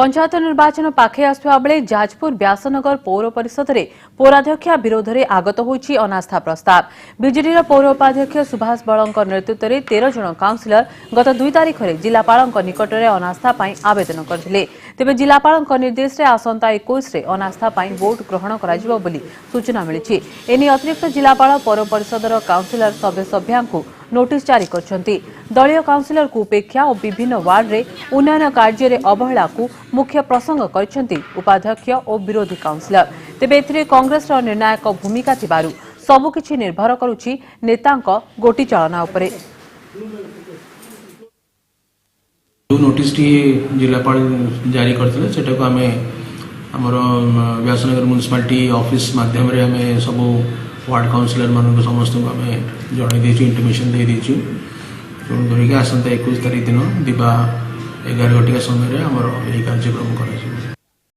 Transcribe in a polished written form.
पंचायत निर्वाचन पाखे आसुवा बेले जाजपुर व्यासनगर पौर परिषद में पौराध्यक्षा विरोध में आगत होइछि अनास्था प्रस्ताव। बीजेडी पौर उपाध्यक्ष सुभाष बल नेतृत्व में 13 जन काउंसिलर गत 2 तारिख में जिलापाल निकट में अनास्था आवेदन करथिले। तेबे जिलापाल निर्देश में आसंता 21 रे अनास्था वोट ग्रहण कराजिबो बोली सूचना मिली। एने अतिरिक्त जिलापाल पौर परिषदर काउंसिलर सभ्य सभ्या नोटिस जारी करछंती। दलीय काउंसिलर को उपेक्षा और विभिन्न वार्ड रे उन्नयन कार्य रे अवहेला को मुख्य प्रसंग करछंती उपाध्यक्ष और विरोधी काउंसिलर। तेबे एथिरे कांग्रेस रो निर्णायक भूमिका थिबारु सबुकिछि निर्भर करुछि नेतांक गोटी चालना उपरे। जो नोटिस टी जिलापाल जारी करथिले सेटा को हमें हमर व्यासनगर म्युनिसिपालिटी ऑफिस माध्यम रे हमें सब वार्ड काउंसिलर मान समस्त को आम जन इंटिमेशन दे दीचु। धरिक आसंता 21 तारीख दिन दिवा 11 घटिका समय आमर यही कार्यक्रम कर।